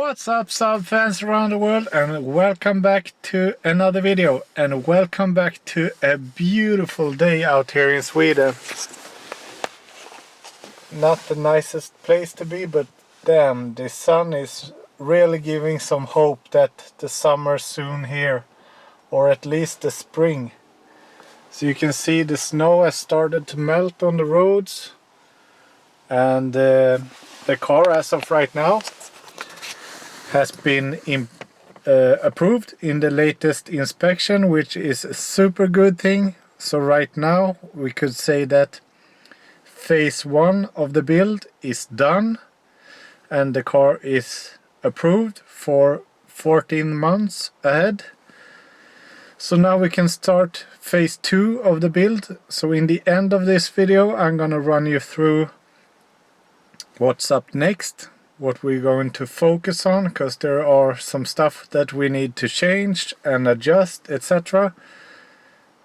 What's up, Saab fans around the world, and welcome back to another video, and welcome back to a beautiful day out here in Sweden. Not the nicest place to be, but damn, the sun is really giving some hope that the summer's soon here, or at least the spring. So you can see the snow has started to melt on the roads, and the car as of right now has been approved in the latest inspection, which is a super good thing. So right now we could say that phase 1 of the build is done and the car is approved for 14 months ahead. So now we can start phase 2 of the build. So in the end of this video I'm gonna run you through what's up next, what we're going to focus on, because there are some stuff that we need to change and adjust, etc.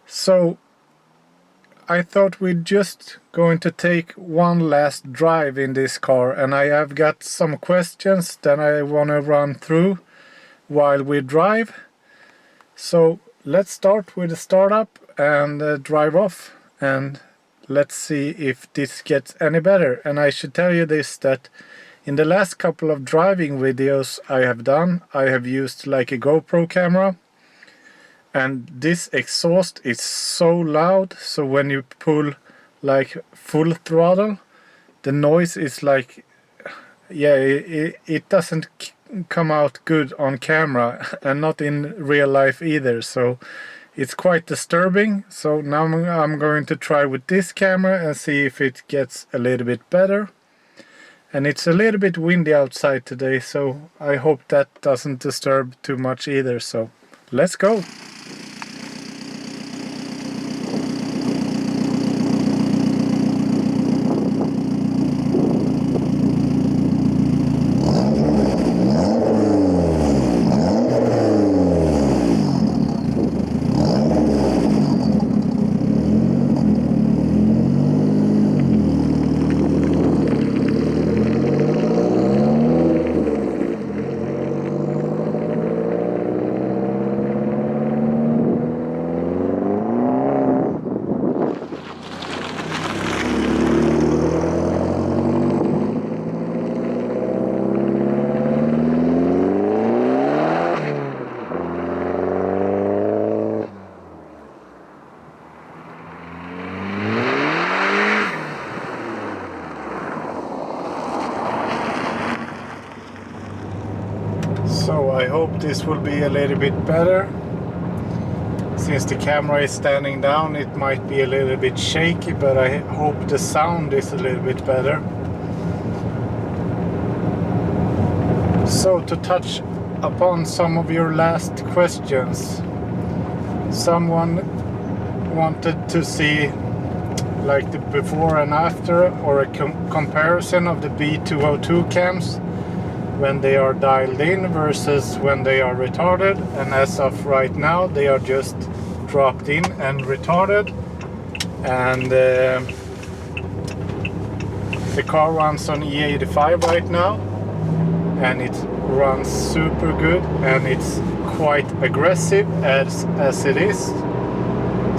So I thought we'd just going to take one last drive in this car, and I have got some questions that I want to run through while we drive. So let's start with the startup and drive off, and let's see if this gets any better. And I should tell you this, that in the last couple of driving videos I have done, I have used like a GoPro camera, and this exhaust is so loud, so when you pull like full throttle, the noise is like, yeah, it doesn't come out good on camera and not in real life either, so it's quite disturbing. So now I'm going to try with this camera and see if it gets a little bit better. And it's a little bit windy outside today, so I hope that doesn't disturb too much either. So let's go! So I hope this will be a little bit better. Since the camera is standing down, it might be a little bit shaky, but I hope the sound is a little bit better. So to touch upon some of your last questions, someone wanted to see like the before and after, or a comparison of the B202 cams when they are dialed in versus when they are retarded. And as of right now they are just dropped in and retarded, and the car runs on E85 right now, and it runs super good, and it's quite aggressive as it is.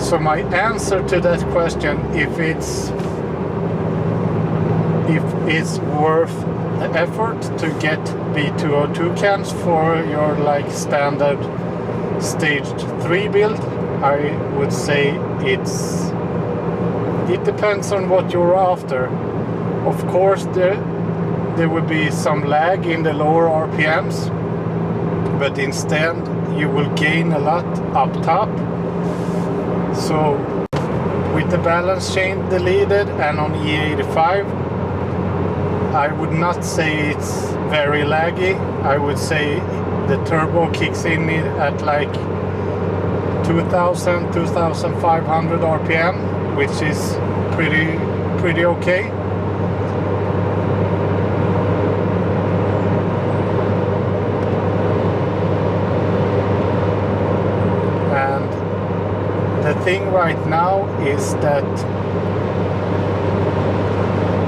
So my answer to that question, if it's worth the effort to get B202 cams for your like standard stage 3 build, I would say it depends on what you're after. Of course there will be some lag in the lower RPMs, but instead you will gain a lot up top. So with the balance chain deleted and on E85, I would not say it's very laggy. I would say the turbo kicks in at like 2500 RPM, which is pretty okay. And the thing right now is that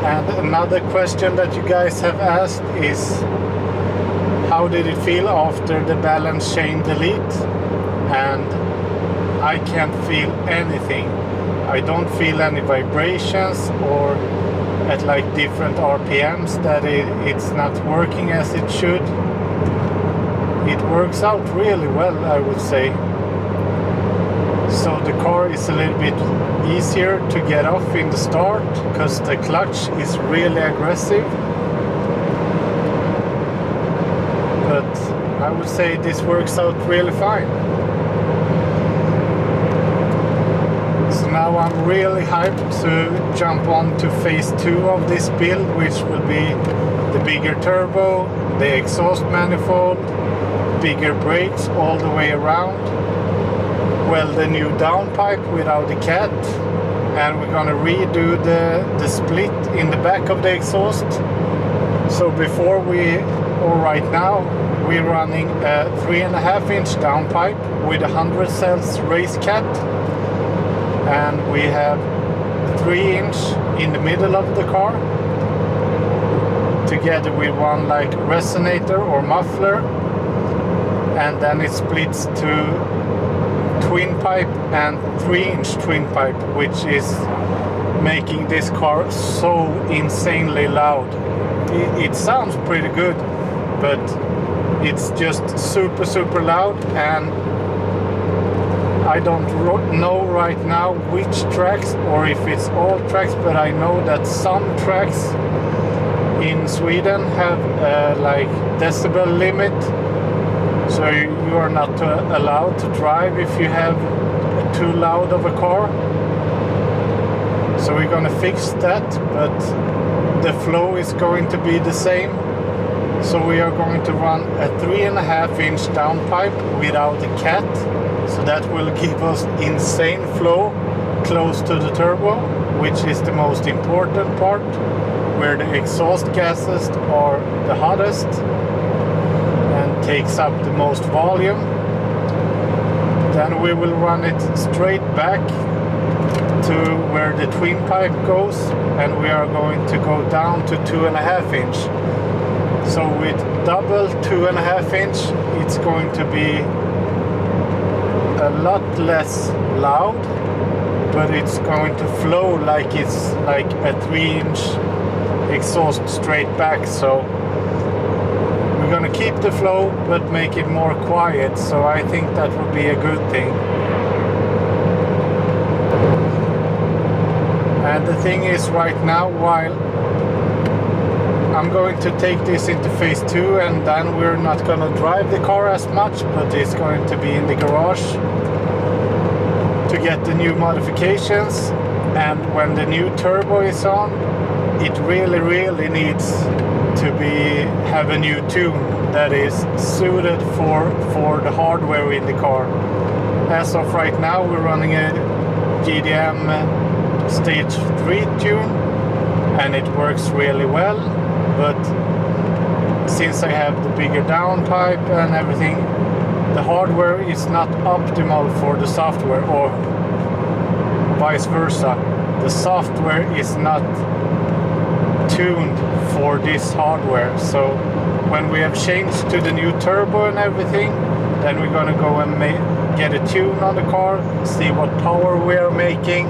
And another question that you guys have asked is, how did it feel after the balance chain delete, and I can't feel anything. I don't feel any vibrations or at like different RPMs that it's not working as it should. It works out really well, I would say. So the car is a little bit easier to get off in the start because the clutch is really aggressive. But I would say this works out really fine. So now I'm really hyped to jump on to phase 2 of this build, which will be the bigger turbo, the exhaust manifold, bigger brakes all the way around, well, the new downpipe without the cat, and we're gonna redo the split in the back of the exhaust. So before or right now, we're running a 3.5-inch downpipe with 100 cells race cat, and we have 3-inch in the middle of the car, together with one like resonator or muffler, and then it splits to twin pipe and 3-inch twin pipe, which is making this car so insanely loud. It sounds pretty good, but it's just super loud, and I don't know right now which tracks or if it's all tracks, but I know that some tracks in Sweden have like decibel limit, so you are not allowed to drive if you have too loud of a car. So we're gonna fix that, but the flow is going to be the same. So we are going to run a 3.5-inch downpipe without the cat, so that will give us insane flow close to the turbo, which is the most important part, where the exhaust gases are the hottest and takes up the most volume. Then we will run it straight back to where the twin pipe goes, and we are going to go down to 2.5-inch. So with double 2.5-inch, it's going to be a lot less loud, but it's going to flow like it's like a 3-inch exhaust straight back. So we're gonna keep the flow but make it more quiet, so I think that would be a good thing. And the thing is, right now, while I'm going to take this into phase 2, and then we're not gonna drive the car as much, but it's going to be in the garage to get the new modifications. And when the new turbo is on, it really needs to have a new tune that is suited for the hardware in the car. As of right now, we're running a GDM stage 3 tune, and it works really well. But since I have the bigger downpipe and everything, the hardware is not optimal for the software, or vice versa. The software is not tuned for this hardware. So when we have changed to the new turbo and everything, then we're gonna go and get a tune on the car, see what power we are making,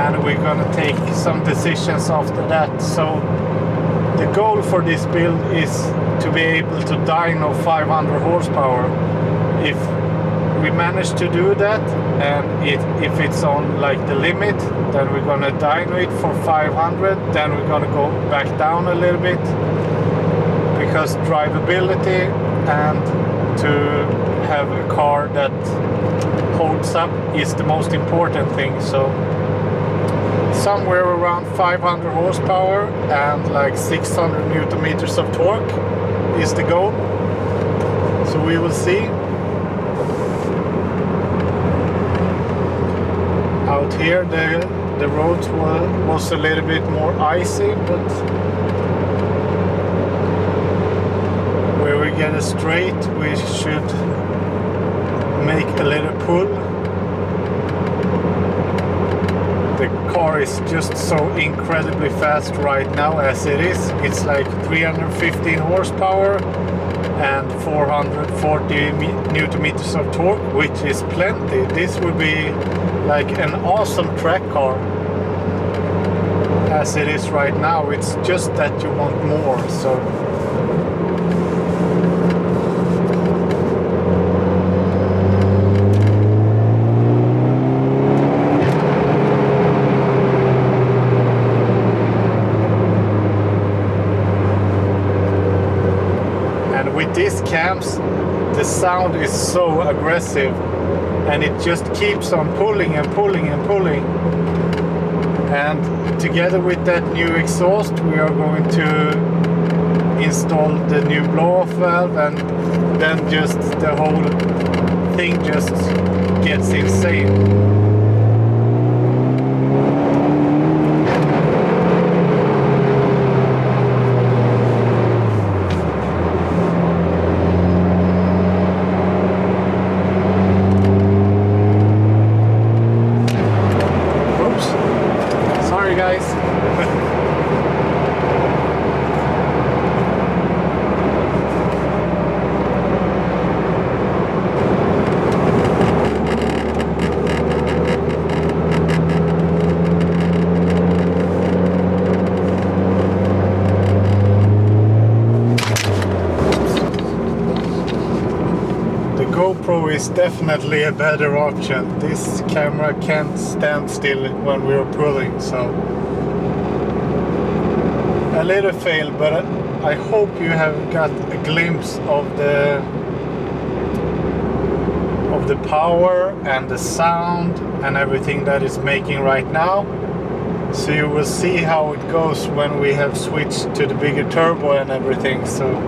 and we're gonna take some decisions after that. So the goal for this build is to be able to dyno 500 horsepower. If we manage to do that, and if it's on like the limit, then we're gonna dyno it for 500. Then we're gonna go back down a little bit, because drivability and to have a car that holds up is the most important thing. So somewhere around 500 horsepower and like 600 newton meters of torque is the goal. So we will see. Out here the roads was a little bit more icy, but where we get a straight, we should make a little pull. The car is just so incredibly fast right now as it is. It's like 315 horsepower and 440 newton meters of torque, which is plenty. This would be like an awesome track car as it is right now. It's just that you want more. So these cams, the sound is so aggressive and it just keeps on pulling and pulling and pulling. And together with that new exhaust, we are going to install the new blow-off valve, and then just the whole thing just gets insane. GoPro is definitely a better option. This camera can't stand still when we're pulling, so a little fail, but I hope you have got a glimpse of the power and the sound and everything that it's making right now. So you will see how it goes when we have switched to the bigger turbo and everything. So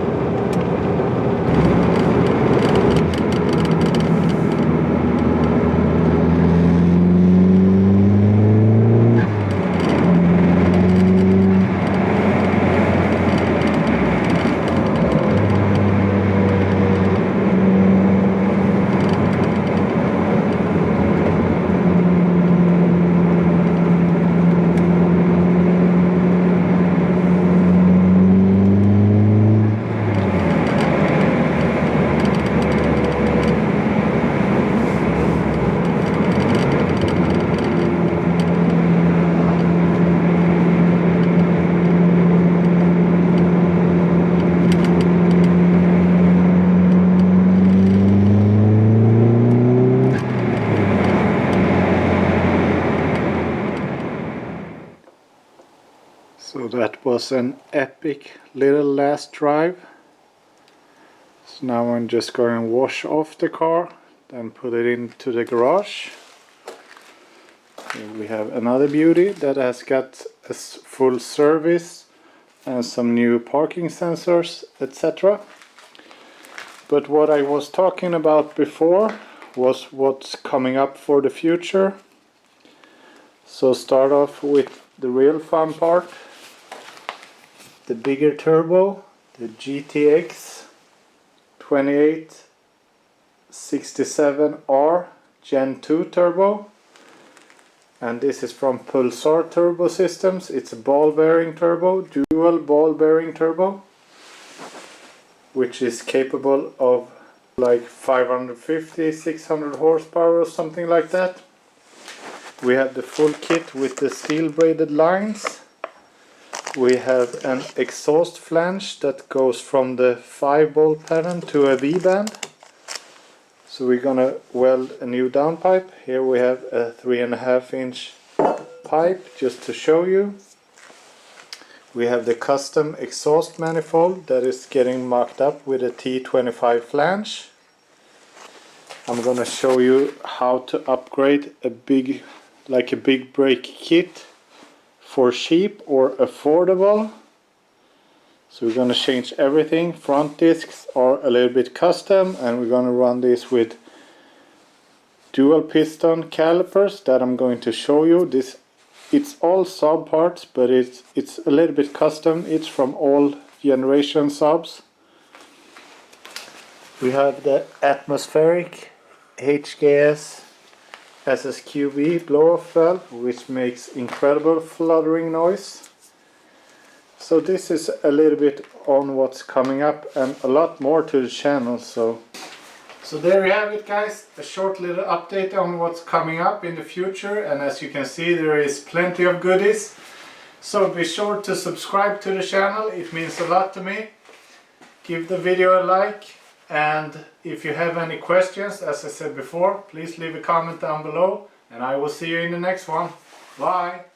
that was an epic little last drive. So now I'm just going to wash off the car, then put it into the garage. Here we have another beauty that has got a full service and some new parking sensors, etc. But what I was talking about before was what's coming up for the future. So start off with the real fun part. The bigger turbo, the GTX 2867R Gen 2 turbo, and this is from Pulsar Turbo Systems. It's a ball bearing turbo, dual ball bearing turbo, which is capable of like 550-600 horsepower or something like that. We have the full kit with the steel braided lines. We have an exhaust flange that goes from the 5-bolt pattern to a V-band. So we're gonna weld a new downpipe. Here we have a 3.5-inch pipe, just to show you. We have the custom exhaust manifold that is getting mocked up with a T25 flange. I'm gonna show you how to upgrade a big brake kit for cheap or affordable. So we're going to change everything. Front discs are a little bit custom, and we're going to run this with dual piston calipers that I'm going to show you. It's all Saab parts, but it's a little bit custom. It's from all generation Saabs. We have the atmospheric HGS SSQB blow-off valve, which makes incredible fluttering noise. So this is a little bit on what's coming up and a lot more to the channel. So there you have it, guys, a short little update on what's coming up in the future, and as you can see there is plenty of goodies. So be sure to subscribe to the channel, it means a lot to me. Give the video a like, and if you have any questions, as I said before, please leave a comment down below, and I will see you in the next one. Bye!